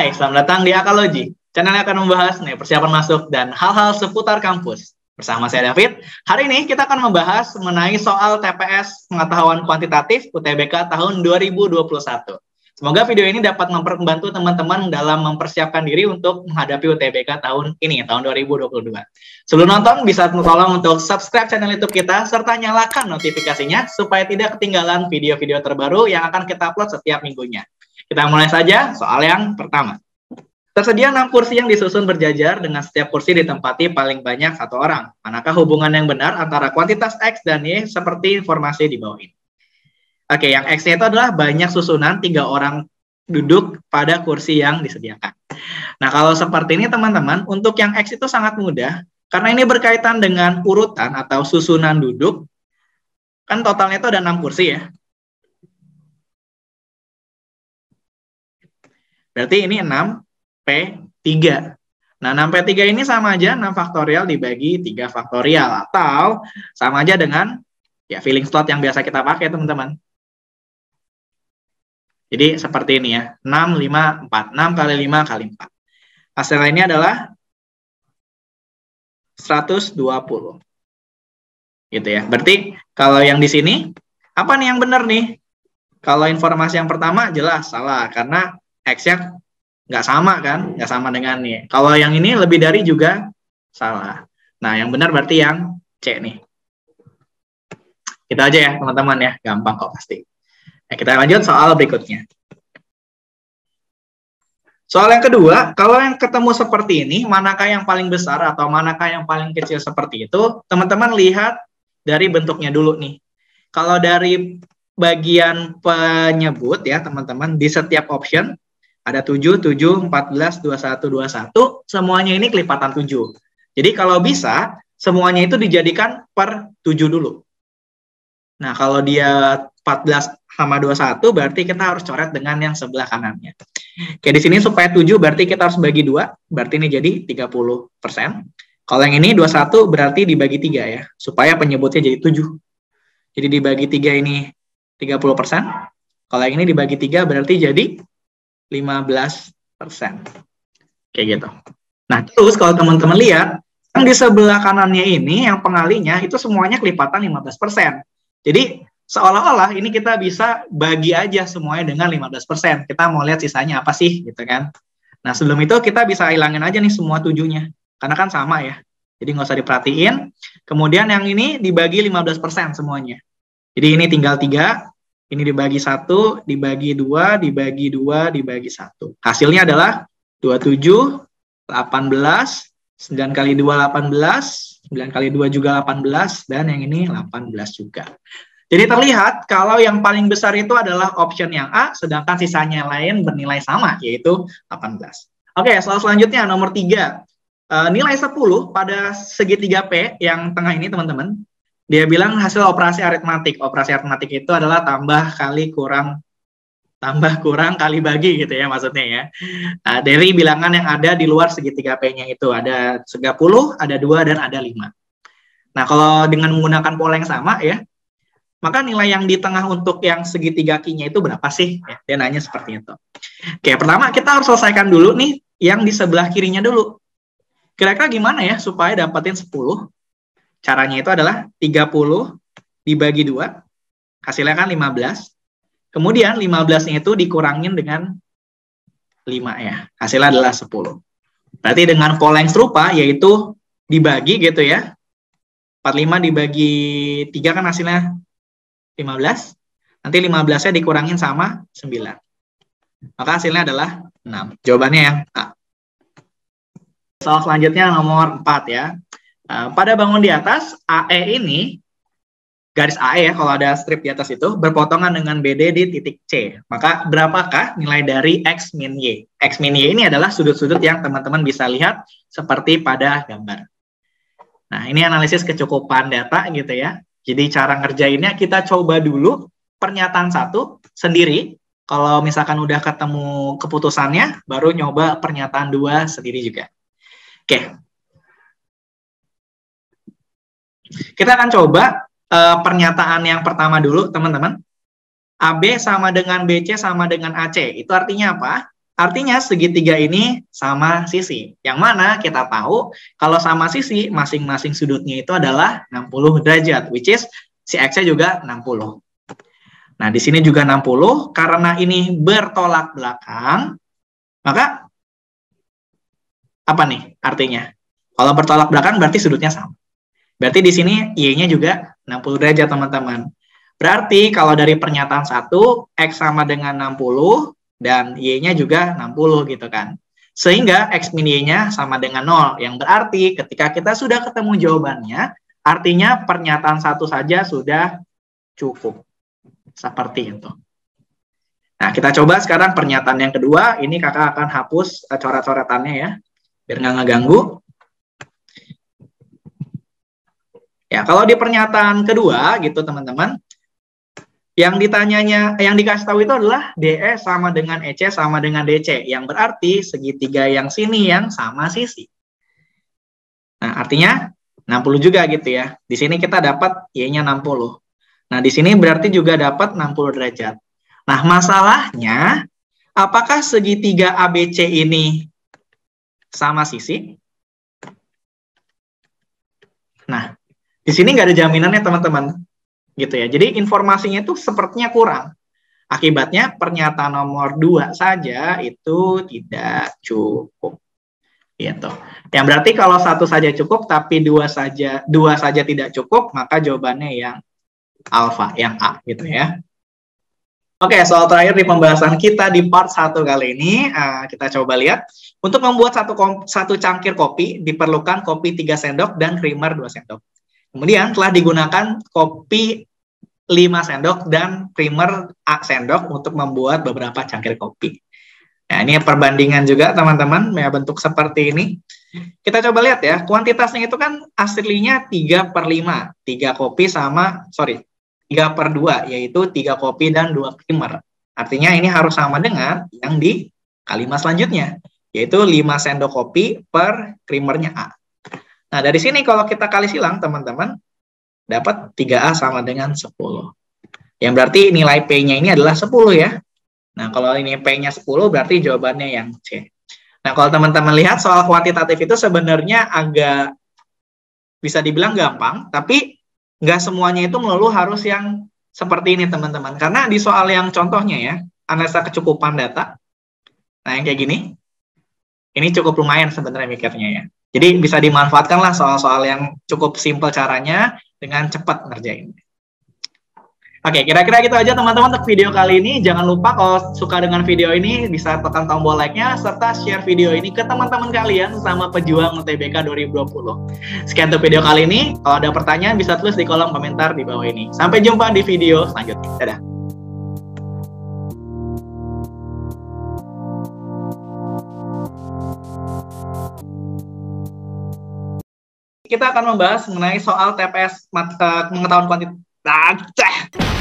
Hai, selamat datang di Akalogy. Channel yang akan membahas persiapan masuk dan hal-hal seputar kampus. Bersama saya David, hari ini kita akan membahas mengenai soal TPS Pengetahuan Kuantitatif UTBK tahun 2021. Semoga video ini dapat membantu teman-teman dalam mempersiapkan diri untuk menghadapi UTBK tahun ini, tahun 2022. Sebelum nonton, bisa tolong untuk subscribe channel YouTube kita, serta nyalakan notifikasinya supaya tidak ketinggalan video-video terbaru yang akan kita upload setiap minggunya. Kita mulai saja soal yang pertama. Tersedia 6 kursi yang disusun berjajar dengan setiap kursi ditempati paling banyak 1 orang. Manakah hubungan yang benar antara kuantitas X dan Y seperti informasi di bawah ini? Oke, yang X-nya itu adalah banyak susunan 3 orang duduk pada kursi yang disediakan. Nah, kalau seperti ini teman-teman, untuk yang X itu sangat mudah, karena ini berkaitan dengan urutan atau susunan duduk, kan totalnya itu ada 6 kursi ya. Berarti ini 6P3. Nah, 6P3 ini sama aja 6 faktorial dibagi 3 faktorial, atau sama aja dengan ya filling slot yang biasa kita pakai, teman-teman. Jadi seperti ini ya, 6, 5, 4. 6 kali 5 kali 4. Hasilnya ini adalah 120. Gitu ya. Berarti kalau yang di sini, apa nih yang benar nih? Kalau informasi yang pertama jelas salah, karena X-nya nggak sama kan? Nggak sama dengan nih. Kalau yang ini lebih dari juga salah. Nah, yang benar berarti yang C nih. Kita aja ya teman-teman ya, gampang kok pasti. Nah, kita lanjut soal berikutnya. Soal yang kedua, kalau yang ketemu seperti ini, manakah yang paling besar atau manakah yang paling kecil seperti itu, teman-teman lihat dari bentuknya dulu nih. Kalau dari bagian penyebut ya teman-teman, di setiap option, ada 7, 7, 14, 21, 21, semuanya ini kelipatan 7. Jadi kalau bisa, semuanya itu dijadikan per 7 dulu. Nah, kalau dia 14 sama 21, berarti kita harus coret dengan yang sebelah kanannya. Oke, di sini supaya 7, berarti kita harus bagi 2, berarti ini jadi 30%. Kalau yang ini 21, berarti dibagi 3 ya, supaya penyebutnya jadi 7. Jadi dibagi 3 ini 30%. Kalau yang ini dibagi 3, berarti jadi 15%. Kayak gitu. Nah, terus kalau teman-teman lihat, yang di sebelah kanannya ini, yang pengalinya, itu semuanya kelipatan 15%. Jadi, seolah-olah ini kita bisa bagi aja semuanya dengan 15%. Kita mau lihat sisanya apa sih, gitu kan. Nah, sebelum itu kita bisa hilangin aja nih semua 7-nya. Karena kan sama ya. Jadi nggak usah diperhatiin. Kemudian yang ini dibagi 15% semuanya. Jadi ini tinggal 3. Ini dibagi 1, dibagi 2, dibagi 2, dibagi 1. Hasilnya adalah 27, 18, 9 kali 2, 18, 9 kali 2 juga 18, dan yang ini 18 juga. Jadi terlihat kalau yang paling besar itu adalah option yang A, sedangkan sisanya lain bernilai sama, yaitu 18. Oke, soal selanjutnya, nomor 3. Nilai 10 pada segitiga P yang tengah ini, teman-teman. Dia bilang hasil operasi aritmatik. Operasi aritmatik itu adalah tambah kurang kali bagi gitu ya maksudnya ya. Nah, dari bilangan yang ada di luar segitiga P-nya itu ada 30, ada 2, dan ada 5. Nah, kalau dengan menggunakan pola yang sama ya, maka nilai yang di tengah untuk yang segitiga Q-nya itu berapa sih? Ya, dia nanya seperti itu. Oke, pertama kita harus selesaikan dulu nih yang di sebelah kirinya dulu. Kira-kira gimana ya supaya dapetin 10? Caranya itu adalah 30 dibagi 2, hasilnya kan 15. Kemudian 15-nya itu dikurangin dengan 5 ya, hasilnya adalah 10. Berarti dengan pola yang serupa, yaitu dibagi gitu ya. 45 dibagi 3 kan hasilnya 15. Nanti 15-nya dikurangin sama 9. Maka hasilnya adalah 6. Jawabannya yang A. Soal selanjutnya nomor 4 ya. Pada bangun di atas, AE ini, garis AE ya, kalau ada strip di atas itu, berpotongan dengan BD di titik C. Maka berapakah nilai dari X min Y? X min Y ini adalah sudut-sudut yang teman-teman bisa lihat seperti pada gambar. Nah, ini analisis kecukupan data gitu ya. Jadi cara ngerjainnya kita coba dulu pernyataan 1 sendiri. Kalau misalkan udah ketemu keputusannya, baru nyoba pernyataan 2 sendiri juga. Oke. Kita akan coba pernyataan yang pertama dulu, teman-teman. AB sama dengan BC sama dengan AC. Itu artinya apa? Artinya segitiga ini sama sisi. Yang mana kita tahu kalau sama sisi masing-masing sudutnya itu adalah 60 derajat, which is si X-nya juga 60. Nah, di sini juga 60, karena ini bertolak belakang, maka apa nih artinya? Kalau bertolak belakang berarti sudutnya sama. Berarti di sini Y-nya juga 60 derajat, teman-teman. Berarti kalau dari pernyataan 1, X sama dengan 60, dan Y-nya juga 60 gitu kan. Sehingga X min Y-nya sama dengan 0, yang berarti ketika kita sudah ketemu jawabannya, artinya pernyataan 1 saja sudah cukup. Seperti itu. Nah, kita coba sekarang pernyataan yang kedua. Ini kakak akan hapus coret-coretannya ya, biar nggak ngeganggu. Ya, kalau di pernyataan kedua gitu teman-teman, yang dikasih tahu itu adalah DE sama dengan EC sama dengan DC, yang berarti segitiga yang sini yang sama sisi. Nah, artinya 60 juga gitu ya. Di sini kita dapat Y-nya 60. Nah, di sini berarti juga dapat 60 derajat. Nah, masalahnya, apakah segitiga ABC ini sama sisi? Nah, di sini nggak ada jaminannya teman-teman. Gitu ya. Jadi informasinya itu sepertinya kurang. Akibatnya pernyataan nomor 2 saja itu tidak cukup. Gitu. Yang berarti kalau 1 saja cukup tapi 2 saja tidak cukup, maka jawabannya yang alfa, yang A gitu ya. Oke, soal terakhir di pembahasan kita di part 1 kali ini, kita coba lihat. Untuk membuat satu cangkir kopi, diperlukan kopi 3 sendok dan creamer 2 sendok. Kemudian telah digunakan kopi 5 sendok dan creamer A sendok untuk membuat beberapa cangkir kopi. Nah, ini perbandingan juga teman-teman, ya, bentuk seperti ini. Kita coba lihat ya, kuantitasnya itu kan aslinya 3/5. 3/2, yaitu 3 kopi dan 2 creamer. Artinya ini harus sama dengan yang di kalimat selanjutnya, yaitu 5 sendok kopi per creamernya A. Nah, dari sini kalau kita kali silang, teman-teman, dapat 3A sama dengan 10. Yang berarti nilai P-nya ini adalah 10 ya. Nah, kalau ini P-nya 10, berarti jawabannya yang C. Nah, kalau teman-teman lihat soal kuantitatif itu sebenarnya agak bisa dibilang gampang, tapi nggak semuanya itu melulu harus yang seperti ini, teman-teman. Karena di soal yang contohnya ya, analisa kecukupan data, nah yang kayak gini, ini cukup lumayan sebenarnya mikirnya ya. Jadi bisa dimanfaatkanlah soal-soal yang cukup simple caranya dengan cepat ngerjain. Oke, kira-kira gitu aja teman-teman untuk video kali ini. Jangan lupa kalau suka dengan video ini bisa tekan tombol like-nya serta share video ini ke teman-teman kalian sama pejuang UTBK 2020. Sekian untuk video kali ini. Kalau ada pertanyaan bisa tulis di kolom komentar di bawah ini. Sampai jumpa di video selanjutnya. Dadah. Kita akan membahas mengenai soal TPS pengetahuan kuantitas.